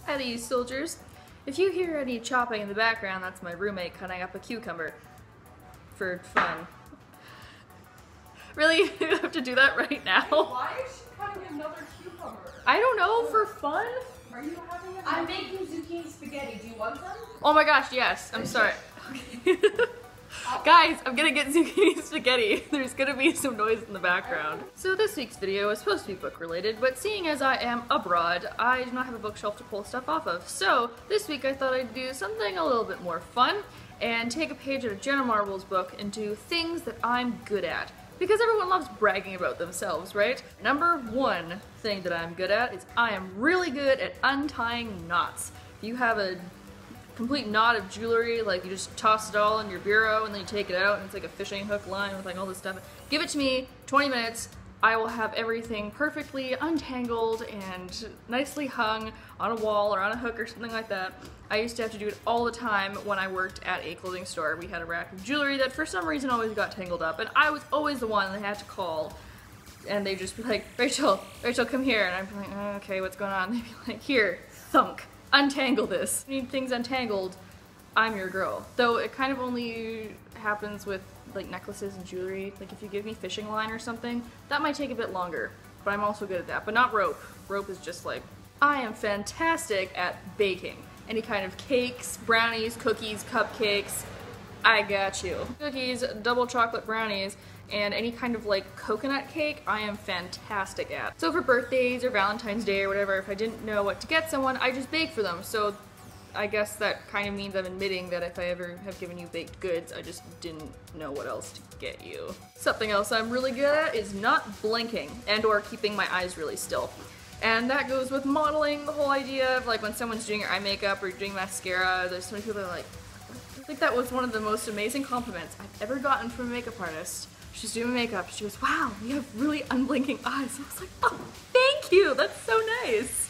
Hi these soldiers. If you hear any chopping in the background, that's my roommate cutting up a cucumber. For fun. Really? You have to do that right now? Why is she cutting another cucumber? I don't know, for fun? Are you having a I'm making zucchini spaghetti. Do you want some? Oh my gosh, yes. I'm sorry. Guys, I'm gonna get zucchini spaghetti. There's gonna be some noise in the background. So this week's video is supposed to be book related, but seeing as I am abroad, I do not have a bookshelf to pull stuff off of. So this week I thought I'd do something a little bit more fun and take a page out of Jenna Marbles' book and do things that I'm good at. Because everyone loves bragging about themselves, right? Number one thing that I'm good at is I am really good at untying knots. If you have a complete knot of jewelry, like you just toss it all in your bureau and then you take it out and it's like a fishing hook line with like all this stuff. Give it to me, 20 minutes, I will have everything perfectly untangled and nicely hung on a wall or on a hook or something like that. I used to have to do it all the time when I worked at a clothing store. We had a rack of jewelry that for some reason always got tangled up, and I was always the one they had to call. And they'd just be like, Rachel, come here. And I'd be like, oh, okay, what's going on? They'd be like, here, thunk, untangle this. If you need things untangled, I'm your girl. Though it kind of only happens with like necklaces and jewelry. Like if you give me fishing line or something, that might take a bit longer, but I'm also good at that. But not rope. Rope is just like, I am fantastic at baking. Any kind of cakes, brownies, cookies, cupcakes, I got you. Cookies, double chocolate brownies, and any kind of like coconut cake, I am fantastic at. So for birthdays or Valentine's Day or whatever, if I didn't know what to get someone, I just bake for them. So I guess that kind of means I'm admitting that if I ever have given you baked goods, I just didn't know what else to get you. Something else I'm really good at is not blinking and or keeping my eyes really still. And that goes with modeling, the whole idea of like when someone's doing your eye makeup or doing mascara, there's so many people that are like, I think that was one of the most amazing compliments I've ever gotten from a makeup artist. She's doing makeup, she goes, wow, you have really unblinking eyes. I was like, oh, thank you, that's so nice.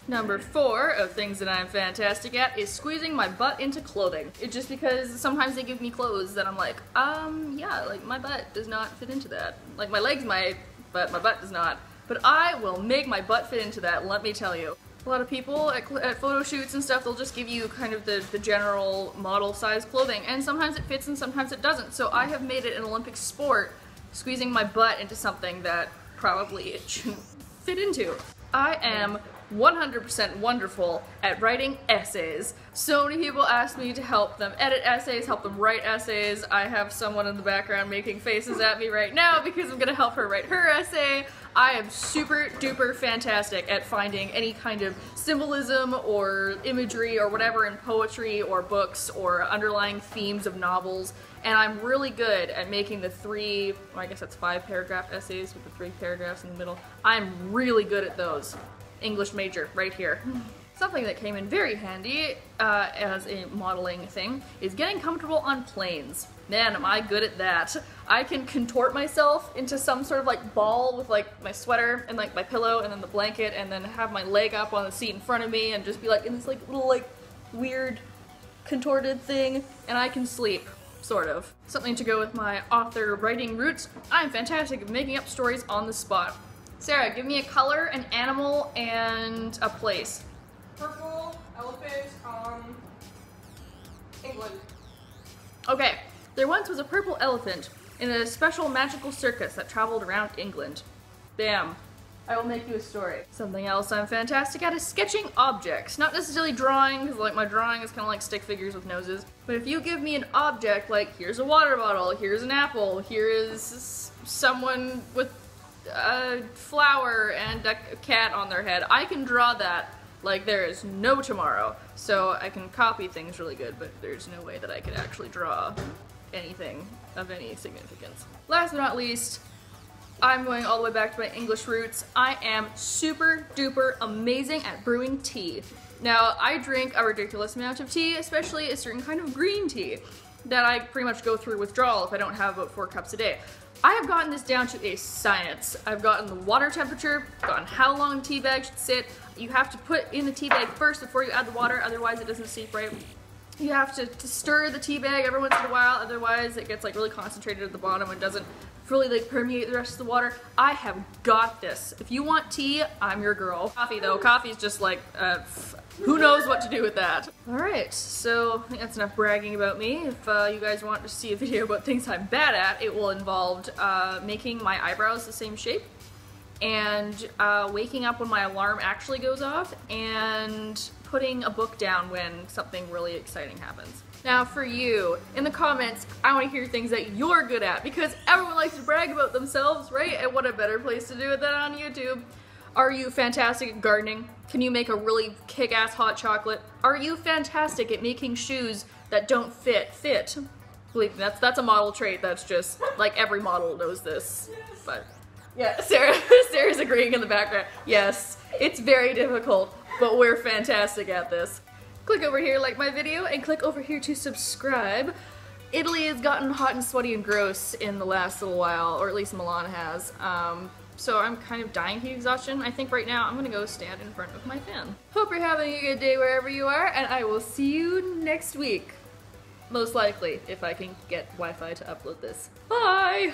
Number 4 of things that I'm fantastic at is squeezing my butt into clothing. It's just because sometimes they give me clothes that I'm like, yeah, like my butt does not fit into that. Like my legs might, but my butt does not. But I will make my butt fit into that, let me tell you. A lot of people at photo shoots and stuff, they'll just give you kind of the general model size clothing, and sometimes it fits and sometimes it doesn't. So I have made it an Olympic sport, squeezing my butt into something that probably it shouldn't fit into. I am 100% wonderful at writing essays. So many people ask me to help them edit essays, help them write essays. I have someone in the background making faces at me right now because I'm gonna help her write her essay. I am super duper fantastic at finding any kind of symbolism or imagery or whatever in poetry or books or underlying themes of novels, and I'm really good at making the 3, well, I guess that's 5 paragraph essays with the 3 paragraphs in the middle. I'm really good at those. English major right here. Something that came in very handy as a modeling thing is getting comfortable on planes. Man, am I good at that. I can contort myself into some sort of like ball with like my sweater and like my pillow and then the blanket and then have my leg up on the seat in front of me and just be like in this like little like weird contorted thing, and I can sleep. Sort of. Something to go with my author writing roots, I'm fantastic at making up stories on the spot. Sarah, give me a color, an animal, and a place. Purple elephant, England. Okay, there once was a purple elephant in a special magical circus that traveled around England. Bam. I will make you a story. Something else I'm fantastic at is sketching objects. Not necessarily drawing, because like my drawing is kind of like stick figures with noses. But if you give me an object, like here's a water bottle, here's an apple, here is someone with a flower and a cat on their head, I can draw that like there is no tomorrow. So I can copy things really good, but there's no way that I could actually draw anything of any significance. Last but not least, I'm going all the way back to my English roots. I am super duper amazing at brewing tea. Now, I drink a ridiculous amount of tea, especially a certain kind of green tea that I pretty much go through withdrawal if I don't have about 4 cups a day. I have gotten this down to a science. I've gotten the water temperature, gotten how long the tea bag should sit. You have to put in the tea bag first before you add the water, otherwise it doesn't steep right. You have to stir the tea bag every once in a while, otherwise it gets like really concentrated at the bottom and doesn't really like permeate the rest of the water. I have got this. If you want tea, I'm your girl. Coffee though, coffee's just like, who knows what to do with that. Alright, so I think that's enough bragging about me. If you guys want to see a video about things I'm bad at, it will involve making my eyebrows the same shape, and waking up when my alarm actually goes off, and putting a book down when something really exciting happens. Now for you, in the comments, I want to hear things that you're good at, because everyone likes to brag about themselves, right? And what a better place to do it than on YouTube. Are you fantastic at gardening? Can you make a really kick-ass hot chocolate? Are you fantastic at making shoes that don't fit? Believe me, that's a model trait. That's just, like, every model knows this. But yeah, Sarah's agreeing in the background. Yes, it's very difficult, but we're fantastic at this. Click over here, like my video, and click over here to subscribe. Italy has gotten hot and sweaty and gross in the last little while, or at least Milan has. So I'm kind of dying heat exhaustion. I think right now I'm gonna go stand in front of my fan. Hope you're having a good day wherever you are, and I will see you next week. Most likely, if I can get Wi-Fi to upload this. Bye!